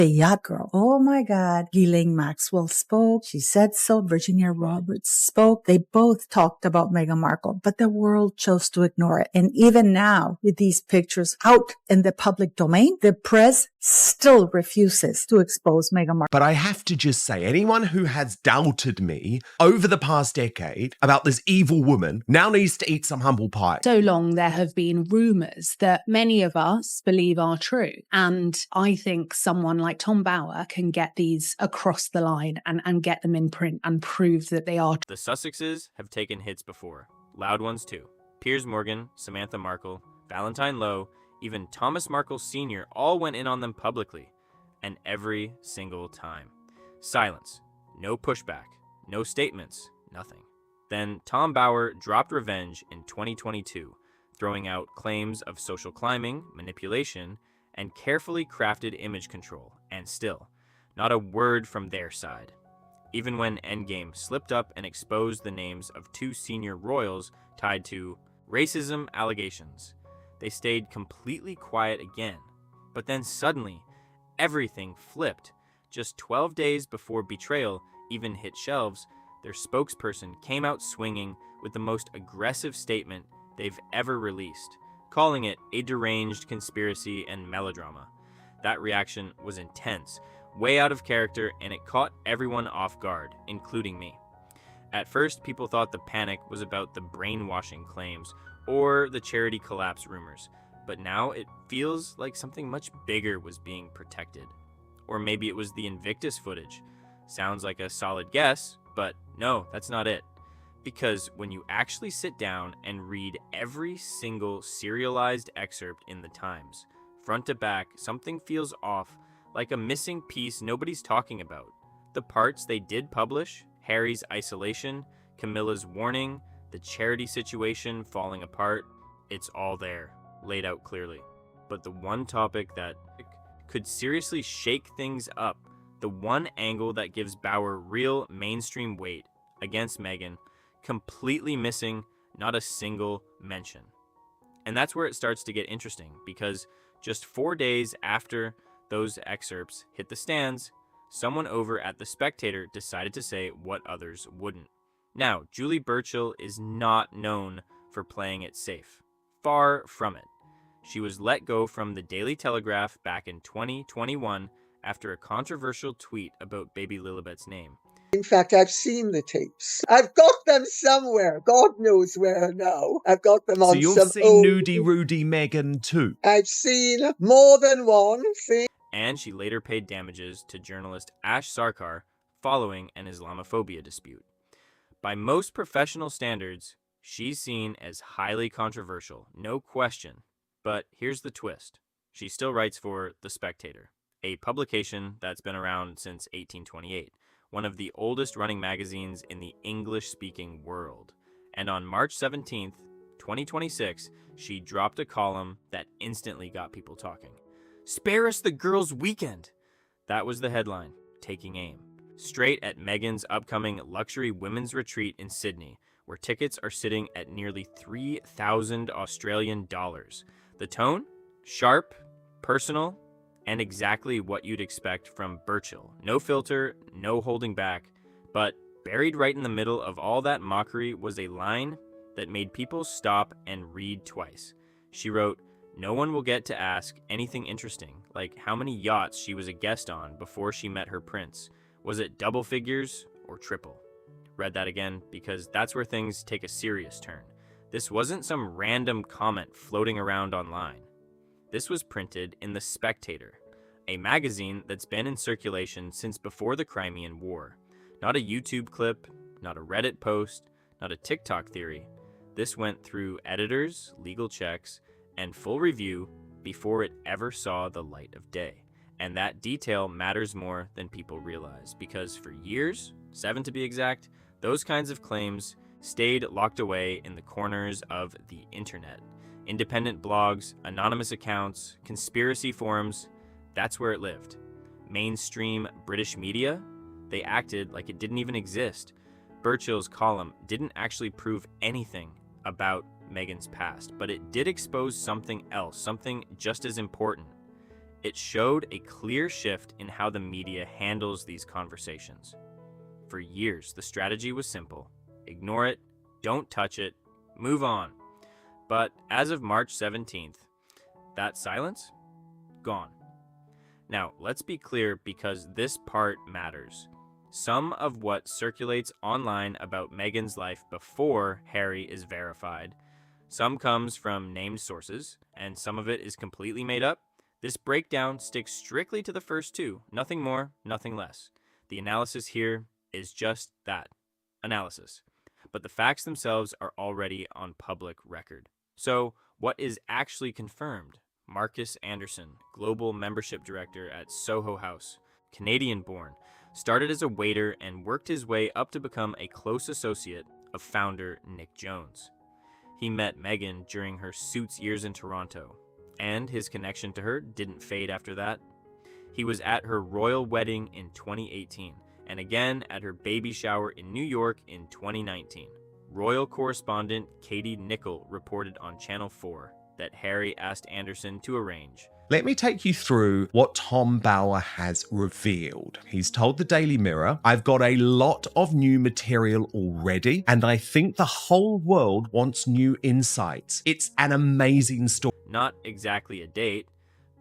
The yacht girl. Oh my God. Ghislaine Maxwell spoke. She said so. Virginia Roberts spoke. They both talked about Meghan Markle, but the world chose to ignore it. And even now, with these pictures out in the public domain, the press still refuses to expose Meghan Markle. But I have to just say, anyone who has doubted me over the past decade about this evil woman now needs to eat some humble pie. So long there have been rumours that many of us believe are true. And I think someone like Tom Bower can get these across the line and get them in print and prove that they are. The Sussexes have taken hits before. Loud ones too. Piers Morgan, Samantha Markle, Valentine Lowe, even Thomas Markle Sr. all went in on them publicly. And every single time. Silence. No pushback. No statements. Nothing. Then Tom Bower dropped revenge in 2022, throwing out claims of social climbing, manipulation, and carefully crafted image control, and still, not a word from their side. Even when Endgame slipped up and exposed the names of 2 senior royals tied to racism allegations, they stayed completely quiet again. But then suddenly, everything flipped. Just 12 days before Betrayal even hit shelves, their spokesperson came out swinging with the most aggressive statement they've ever released, calling it a deranged conspiracy and melodrama. That reaction was intense, way out of character, and it caught everyone off guard, including me. At first, people thought the panic was about the brainwashing claims or the charity collapse rumors, but now it feels like something much bigger was being protected. Or maybe it was the Invictus footage. Sounds like a solid guess, but no, that's not it. Because when you actually sit down and read every single serialized excerpt in the Times, front to back, something feels off, like a missing piece nobody's talking about. The parts they did publish, Harry's isolation, Camilla's warning, the charity situation falling apart, it's all there, laid out clearly. But the one topic that could seriously shake things up, the one angle that gives Bower real mainstream weight against Meghan, completely missing, not a single mention. And that's where it starts to get interesting, because just 4 days after those excerpts hit the stands, someone over at The Spectator decided to say what others wouldn't. Now, Julie Burchill is not known for playing it safe. Far from it. She was let go from the Daily Telegraph back in 2021 after a controversial tweet about baby Lilibet's name. In fact, I've seen the tapes. I've got them somewhere. God knows where now. I've got them on some. So you've seen Nudie Rudy Meghan too? I've seen more than one thing. And she later paid damages to journalist Ash Sarkar following an Islamophobia dispute. By most professional standards, she's seen as highly controversial, no question. But here's the twist. She still writes for The Spectator, a publication that's been around since 1828, one of the oldest running magazines in the English-speaking world. And on March 17th, 2026, she dropped a column that instantly got people talking. "Spare us the girls' weekend!" That was the headline, taking aim. Straight at Meghan's upcoming luxury women's retreat in Sydney, where tickets are sitting at nearly 3,000 Australian dollars. The tone? Sharp, personal, and exactly what you'd expect from Burchill. No filter, no holding back, but buried right in the middle of all that mockery was a line that made people stop and read twice. She wrote, "No one will get to ask anything interesting, like how many yachts she was a guest on before she met her prince. Was it double figures or triple?" Read that again, because that's where things take a serious turn. This wasn't some random comment floating around online. This was printed in The Spectator, a magazine that's been in circulation since before the Crimean War. Not a YouTube clip, not a Reddit post, not a TikTok theory. This went through editors, legal checks, and full review before it ever saw the light of day. And that detail matters more than people realize, because for years, 7 to be exact, those kinds of claims stayed locked away in the corners of the internet. Independent blogs, anonymous accounts, conspiracy forums, that's where it lived. Mainstream British media, they acted like it didn't even exist. Burchill's column didn't actually prove anything about Meghan's past, but it did expose something else, something just as important. It showed a clear shift in how the media handles these conversations. For years, the strategy was simple. Ignore it, don't touch it, move on. But as of March 17th, that silence? Gone. Now, let's be clear because this part matters. Some of what circulates online about Meghan's life before Harry is verified. Some comes from named sources, and some of it is completely made up. This breakdown sticks strictly to the first two, nothing more, nothing less. The analysis here is just that, analysis. But the facts themselves are already on public record. So, what is actually confirmed? Marcus Anderson, Global Membership Director at Soho House, Canadian-born, started as a waiter and worked his way up to become a close associate of founder Nick Jones. He met Meghan during her Suits years in Toronto, and his connection to her didn't fade after that. He was at her royal wedding in 2018, and again at her baby shower in New York in 2019. Royal correspondent Katie Nicholl reported on Channel 4 that Harry asked Anderson to arrange. Let me take you through what Tom Bower has revealed. He's told the Daily Mirror, "I've got a lot of new material already, and I think the whole world wants new insights. It's an amazing story." Not exactly a date,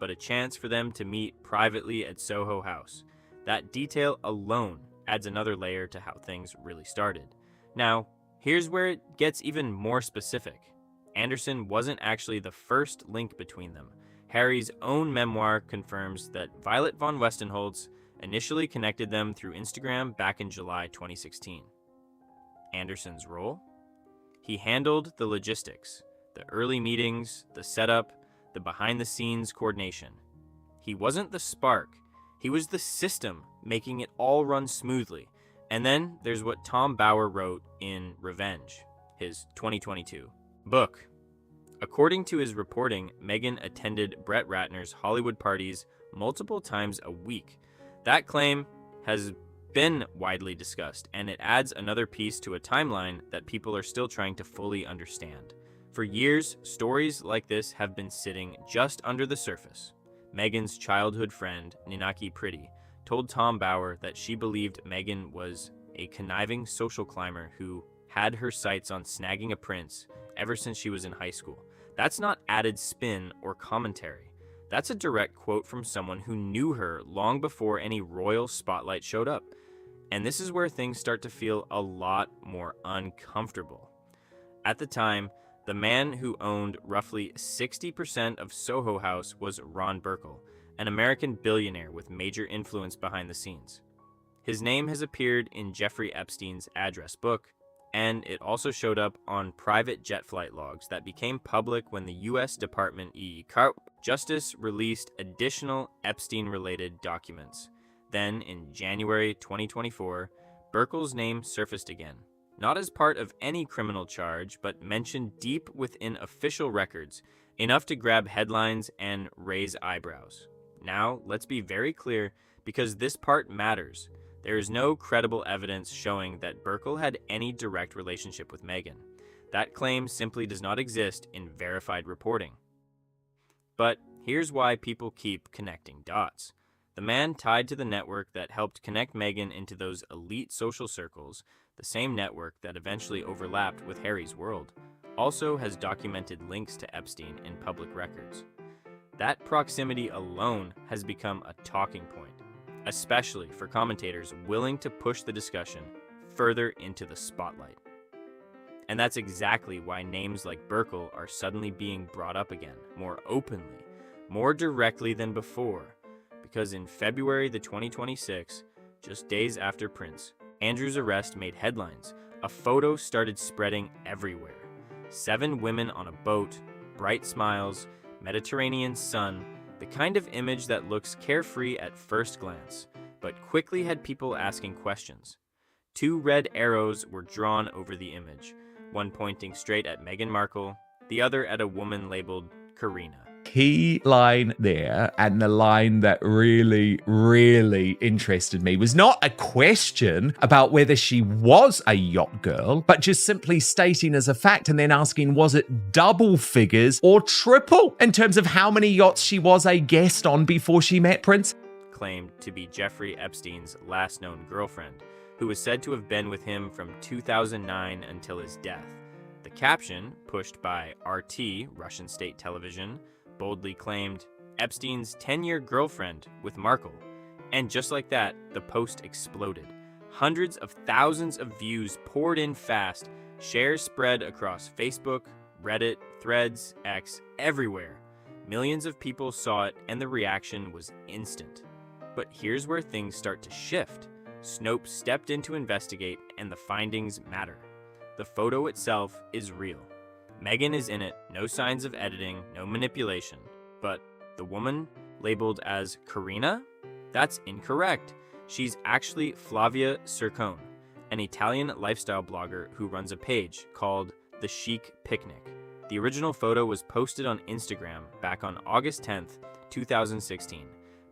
but a chance for them to meet privately at Soho House. That detail alone adds another layer to how things really started. Now, here's where it gets even more specific. Anderson wasn't actually the first link between them. Harry's own memoir confirms that Violet von Westenholz initially connected them through Instagram back in July 2016. Anderson's role? He handled the logistics, the early meetings, the setup, the behind-the-scenes coordination. He wasn't the spark, he was the system making it all run smoothly. And then there's what Tom Bower wrote in Revenge, his 2022 book. According to his reporting, Meghan attended Brett Ratner's Hollywood parties multiple times a week. That claim has been widely discussed, and it adds another piece to a timeline that people are still trying to fully understand. For years, stories like this have been sitting just under the surface. Meghan's childhood friend, Ninaki Pretty, told Tom Bower that she believed Meghan was a conniving social climber who had her sights on snagging a prince ever since she was in high school. That's not added spin or commentary. That's a direct quote from someone who knew her long before any royal spotlight showed up. And this is where things start to feel a lot more uncomfortable. At the time, the man who owned roughly 60% of Soho House was Ron Burkle, an American billionaire with major influence behind the scenes. His name has appeared in Jeffrey Epstein's address book, and it also showed up on private jet flight logs that became public when the U.S. Department of Justice released additional Epstein-related documents. Then, in January 2024, Burkle's name surfaced again, not as part of any criminal charge, but mentioned deep within official records, enough to grab headlines and raise eyebrows. Now, let's be very clear, because this part matters. There is no credible evidence showing that Burkle had any direct relationship with Meghan. That claim simply does not exist in verified reporting. But here's why people keep connecting dots. The man tied to the network that helped connect Meghan into those elite social circles, the same network that eventually overlapped with Harry's world, also has documented links to Epstein in public records. That proximity alone has become a talking point, especially for commentators willing to push the discussion further into the spotlight. And that's exactly why names like Burkle are suddenly being brought up again, more openly, more directly than before, because in February 2026, just days after Prince Andrew's arrest made headlines, a photo started spreading everywhere. 7 women on a boat, bright smiles, Mediterranean sun, the kind of image that looks carefree at first glance, but quickly had people asking questions. 2 red arrows were drawn over the image, one pointing straight at Meghan Markle, the other at a woman labeled Karina. key line there, and the line that really, really interested me, was not a question about whether she was a yacht girl, but just simply stating as a fact and then asking, was it double figures or triple in terms of how many yachts she was a guest on before she met Prince? Claimed to be Jeffrey Epstein's last known girlfriend, who was said to have been with him from 2009 until his death. The caption, pushed by RT, Russian state television, boldly claimed, Epstein's 10-year girlfriend with Markle. And just like that, the post exploded. Hundreds of thousands of views poured in fast, shares spread across Facebook, Reddit, Threads, X, everywhere. Millions of people saw it and the reaction was instant. But here's where things start to shift. Snopes stepped in to investigate and the findings matter. The photo itself is real. Meghan is in it, no signs of editing, no manipulation. But the woman labeled as Karina? That's incorrect. She's actually Flavia Cercone, an Italian lifestyle blogger who runs a page called The Chic Picnic. The original photo was posted on Instagram back on August 10th, 2016,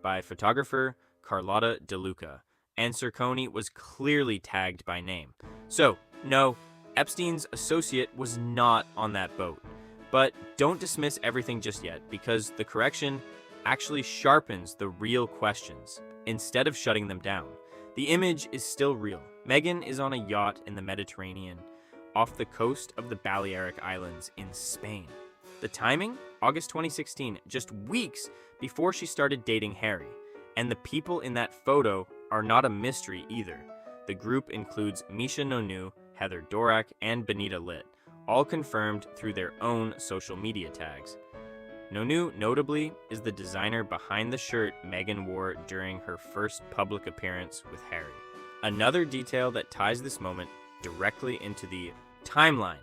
by photographer Carlotta DeLuca, and Cercone was clearly tagged by name. So, no, Epstein's associate was not on that boat. But don't dismiss everything just yet, because the correction actually sharpens the real questions instead of shutting them down. The image is still real. Meghan is on a yacht in the Mediterranean, off the coast of the Balearic Islands in Spain. The timing? August 2016, just weeks before she started dating Harry. And the people in that photo are not a mystery either. The group includes Misha Nonu, Heather Dorak, and Benita Litt, all confirmed through their own social media tags. Nonu, notably, is the designer behind the shirt Meghan wore during her first public appearance with Harry. Another detail that ties this moment directly into the timeline.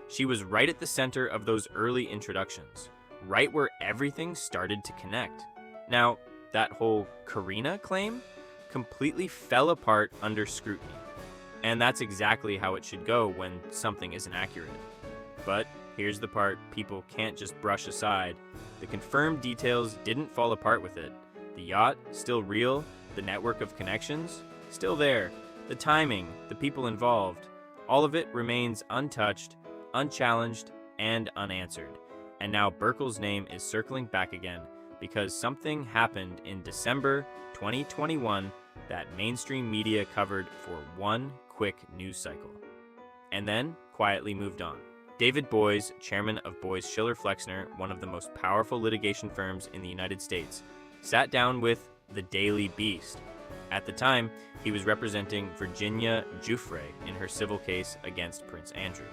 She was right at the center of those early introductions, right where everything started to connect. Now, that whole Karina claim completely fell apart under scrutiny. And that's exactly how it should go when something isn't accurate. But here's the part people can't just brush aside. The confirmed details didn't fall apart with it. The yacht, still real. The network of connections, still there. The timing, the people involved, all of it remains untouched, unchallenged, and unanswered. And now Burkle's name is circling back again because something happened in December 2021 that mainstream media covered for one quick news cycle. And then quietly moved on. David Boies, chairman of Boies Schiller Flexner, one of the most powerful litigation firms in the United States, sat down with the Daily Beast. At the time, he was representing Virginia Giuffre in her civil case against Prince Andrew.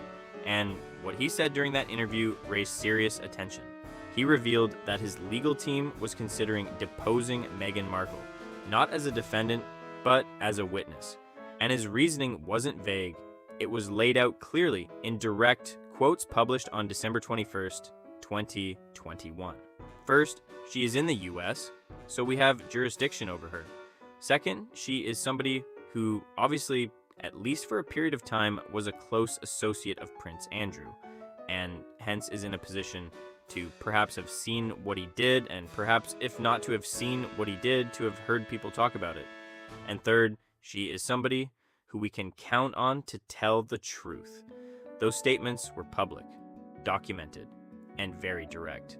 And what he said during that interview raised serious attention. He revealed that his legal team was considering deposing Meghan Markle, not as a defendant, but as a witness. And his reasoning wasn't vague. It was laid out clearly in direct quotes published on December 21st, 2021. First, she is in the US, so we have jurisdiction over her. Second, she is somebody who obviously, at least for a period of time, was a close associate of Prince Andrew, and hence is in a position to perhaps have seen what he did, and perhaps, if not to have seen what he did, to have heard people talk about it. And third, she is somebody who we can count on to tell the truth. Those statements were public, documented, and very direct.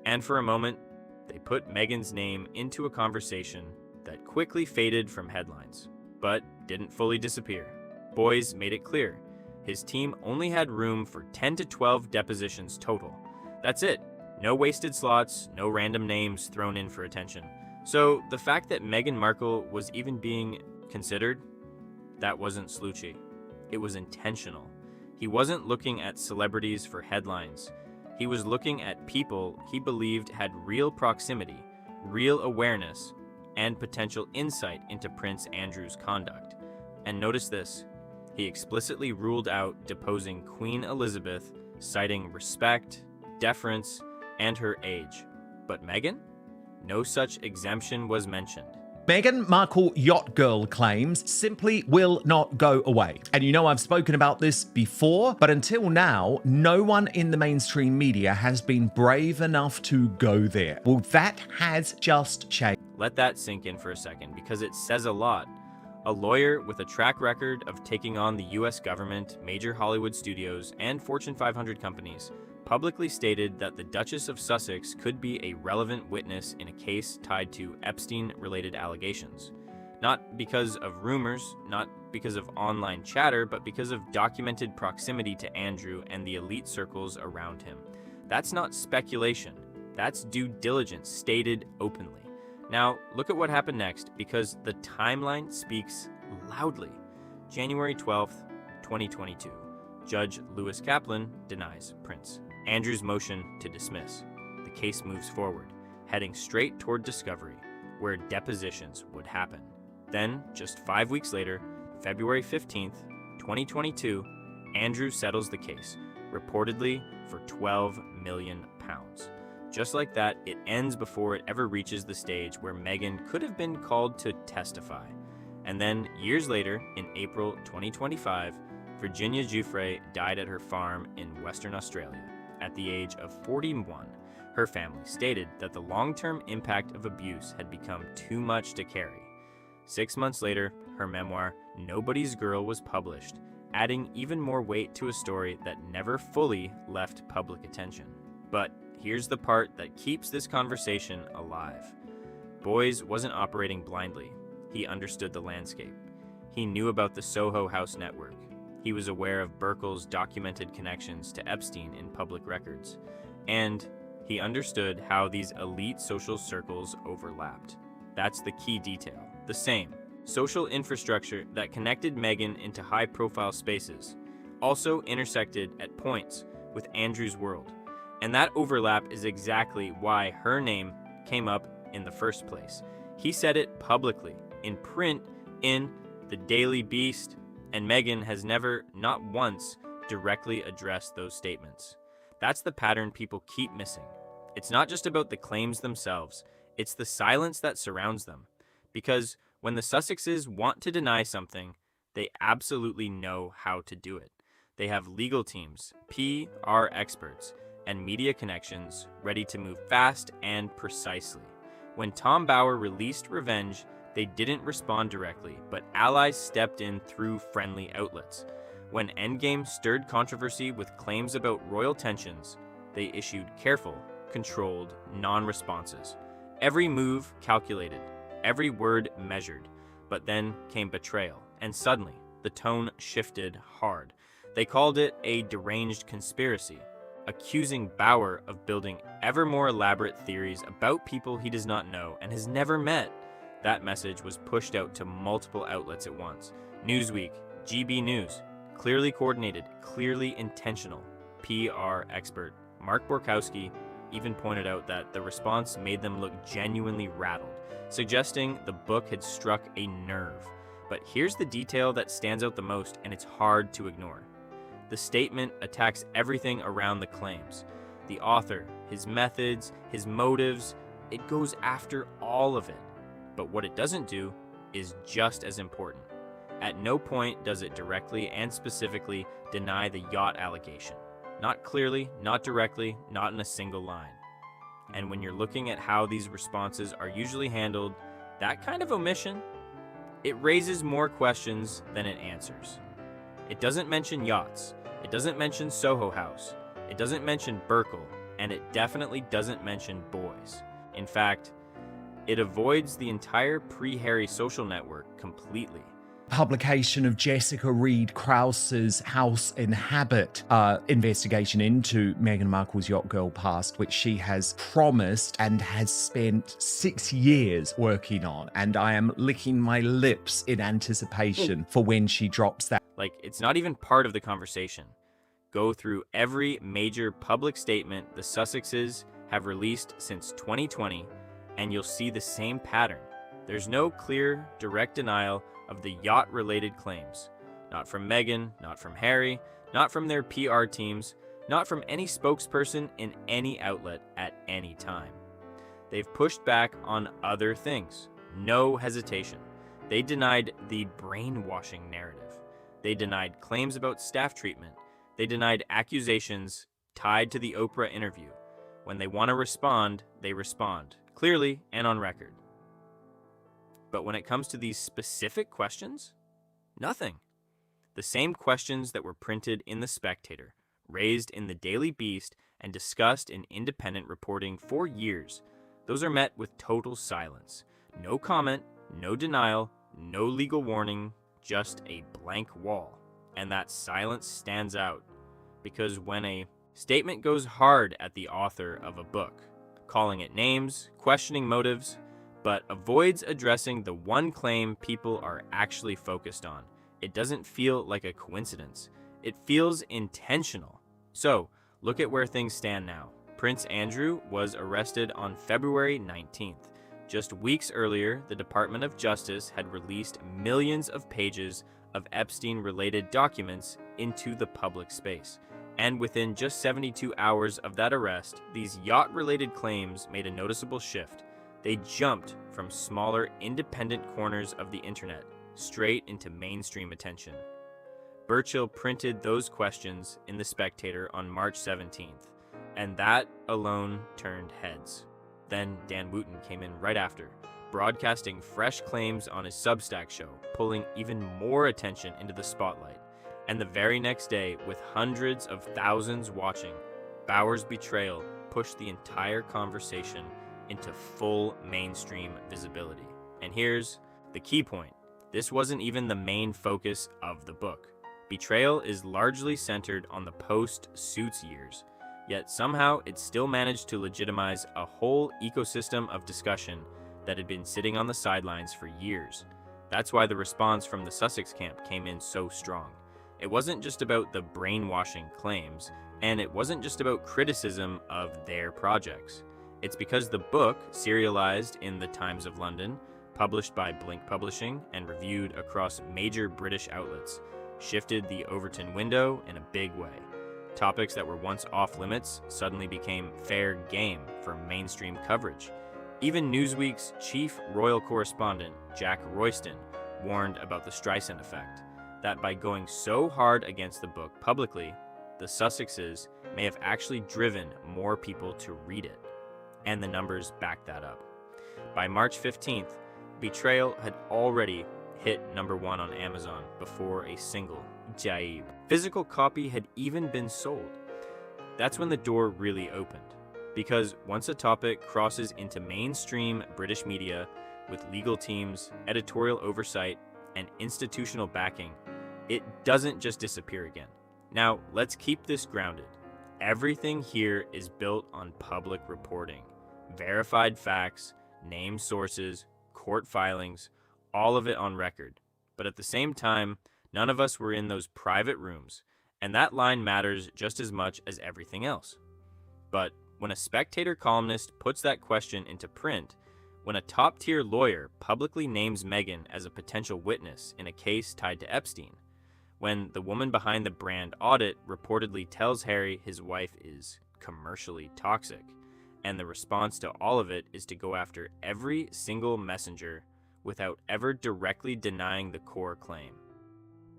And for a moment, they put Meghan's name into a conversation that quickly faded from headlines, but didn't fully disappear. Boies made it clear. His team only had room for 10 to 12 depositions total. That's it. No wasted slots, no random names thrown in for attention. So the fact that Meghan Markle was even being considered, that wasn't sleuthy. It was intentional. He wasn't looking at celebrities for headlines. He was looking at people he believed had real proximity, real awareness, and potential insight into Prince Andrew's conduct. And notice this, he explicitly ruled out deposing Queen Elizabeth, citing respect, deference, and her age. But Meghan? No such exemption was mentioned. Meghan Markle yacht girl claims simply will not go away. And you know I've spoken about this before, but until now, no one in the mainstream media has been brave enough to go there. Well, that has just changed. Let that sink in for a second, because it says a lot. A lawyer with a track record of taking on the US government, major Hollywood studios, and Fortune 500 companies publicly stated that the Duchess of Sussex could be a relevant witness in a case tied to Epstein-related allegations. Not because of rumors, not because of online chatter, but because of documented proximity to Andrew and the elite circles around him. That's not speculation. That's due diligence stated openly. Now, look at what happened next, because the timeline speaks loudly. January 12th, 2022. Judge Lewis Kaplan denies Prince Andrew's motion to dismiss. The case moves forward, heading straight toward discovery, where depositions would happen. Then, just 5 weeks later, February 15th, 2022, Andrew settles the case, reportedly for £12 million. Just like that, it ends before it ever reaches the stage where Meghan could have been called to testify. And then, years later, in April 2025, Virginia Giuffre died at her farm in Western Australia. At the age of 41, her family stated that the long-term impact of abuse had become too much to carry. 6 months later, her memoir, Nobody's Girl, was published, adding even more weight to a story that never fully left public attention. But here's the part that keeps this conversation alive. Boys wasn't operating blindly. He understood the landscape. He knew about the Soho House network. He was aware of Burkle's documented connections to Epstein in public records. And he understood how these elite social circles overlapped. That's the key detail. The same social infrastructure that connected Meghan into high-profile spaces also intersected at points with Andrew's world. And that overlap is exactly why her name came up in the first place. He said it publicly, in print, in the Daily Beast, and Meghan has never, not once, directly addressed those statements. That's the pattern people keep missing. It's not just about the claims themselves, it's the silence that surrounds them. Because when the Sussexes want to deny something, they absolutely know how to do it. They have legal teams, PR experts, and media connections ready to move fast and precisely. When Tom Bower released Revenge, they didn't respond directly, but allies stepped in through friendly outlets. When Endgame stirred controversy with claims about royal tensions, they issued careful, controlled, non-responses. Every move calculated, every word measured. But then came betrayal, and suddenly the tone shifted hard. They called it a deranged conspiracy, accusing Bower of building ever more elaborate theories about people he does not know and has never met. That message was pushed out to multiple outlets at once. Newsweek, GB News, clearly coordinated, clearly intentional. PR expert Mark Borkowski even pointed out that the response made them look genuinely rattled, suggesting the book had struck a nerve. But here's the detail that stands out the most, and it's hard to ignore. The statement attacks everything around the claims. The author, his methods, his motives, it goes after all of it. But what it doesn't do is just as important. At no point does it directly and specifically deny the yacht allegation. Not clearly, not directly, not in a single line. And when you're looking at how these responses are usually handled, that kind of omission, it raises more questions than it answers. It doesn't mention yachts, it doesn't mention Soho House, it doesn't mention Burkle, and it definitely doesn't mention boys. In fact, it avoids the entire pre-Harry social network completely. Publication of Jessica Reed Krause's House in Habit investigation into Meghan Markle's yacht girl past, which she has promised and has spent 6 years working on. And I am licking my lips in anticipation for when she drops that. Like, it's not even part of the conversation. Go through every major public statement the Sussexes have released since 2020, and you'll see the same pattern. There's no clear, direct denial of the yacht-related claims. Not from Meghan, not from Harry, not from their PR teams, not from any spokesperson in any outlet at any time. They've pushed back on other things. no hesitation. They denied the brainwashing narrative. They denied claims about staff treatment. They denied accusations tied to the Oprah interview. When they want to respond, they respond, clearly and on record. But when it comes to these specific questions, nothing. The same questions that were printed in The Spectator, raised in the Daily Beast, and discussed in independent reporting for years, those are met with total silence. No comment, no denial, no legal warning, just a blank wall. And that silence stands out, because when a statement goes hard at the author of a book, calling it names, questioning motives, but avoids addressing the one claim people are actually focused on, it doesn't feel like a coincidence. It feels intentional. So, look at where things stand now. Prince Andrew was arrested on February 19th. Just weeks earlier, the Department of Justice had released millions of pages of Epstein-related documents into the public space. And within just 72 hours of that arrest, these yacht-related claims made a noticeable shift. They jumped from smaller, independent corners of the internet straight into mainstream attention. Burchill printed those questions in The Spectator on March 17th, and that alone turned heads. Then Dan Wooten came in right after, broadcasting fresh claims on his Substack show, pulling even more attention into the spotlight. And the very next day, with hundreds of thousands watching, Bauer's betrayal pushed the entire conversation into full mainstream visibility. And here's the key point. This wasn't even the main focus of the book. Betrayal is largely centered on the post-Suits years, yet somehow it still managed to legitimize a whole ecosystem of discussion that had been sitting on the sidelines for years. That's why the response from the Sussex camp came in so strong. It wasn't just about the brainwashing claims, and it wasn't just about criticism of their projects. It's because the book, serialized in the Times of London, published by Blink Publishing and reviewed across major British outlets, shifted the Overton window in a big way. Topics that were once off limits suddenly became fair game for mainstream coverage. Even Newsweek's chief royal correspondent, Jack Royston, warned about the Streisand effect, that by going so hard against the book publicly, the Sussexes may have actually driven more people to read it. And the numbers back that up. By March 15th, Betrayal had already hit number 1 on Amazon before a single Jaib. Physical copy had even been sold. That's when the door really opened. Because once a topic crosses into mainstream British media with legal teams, editorial oversight, and institutional backing, it doesn't just disappear again. Now, let's keep this grounded. Everything here is built on public reporting, verified facts, named sources, court filings, all of it on record. But at the same time, none of us were in those private rooms, and that line matters just as much as everything else. But when a Spectator columnist puts that question into print, when a top-tier lawyer publicly names Meghan as a potential witness in a case tied to Epstein, when the woman behind the brand audit reportedly tells Harry his wife is commercially toxic, and the response to all of it is to go after every single messenger without ever directly denying the core claim.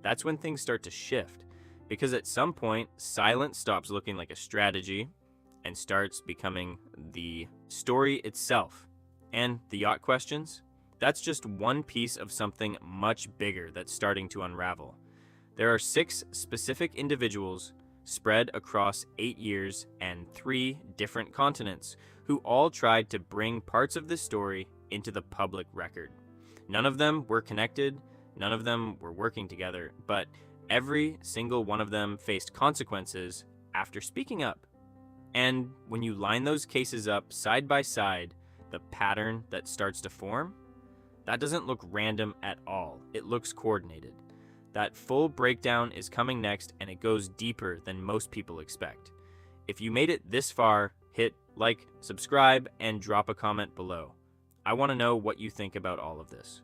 That's when things start to shift, because at some point, silence stops looking like a strategy and starts becoming the story itself. And the yacht questions? That's just one piece of something much bigger that's starting to unravel. There are 6 specific individuals spread across 8 years and 3 different continents who all tried to bring parts of this story into the public record. None of them were connected, none of them were working together, but every single one of them faced consequences after speaking up. And when you line those cases up side by side, the pattern that starts to form, that doesn't look random at all. It looks coordinated. That full breakdown is coming next, and it goes deeper than most people expect. If you made it this far, hit like, subscribe, and drop a comment below. I want to know what you think about all of this.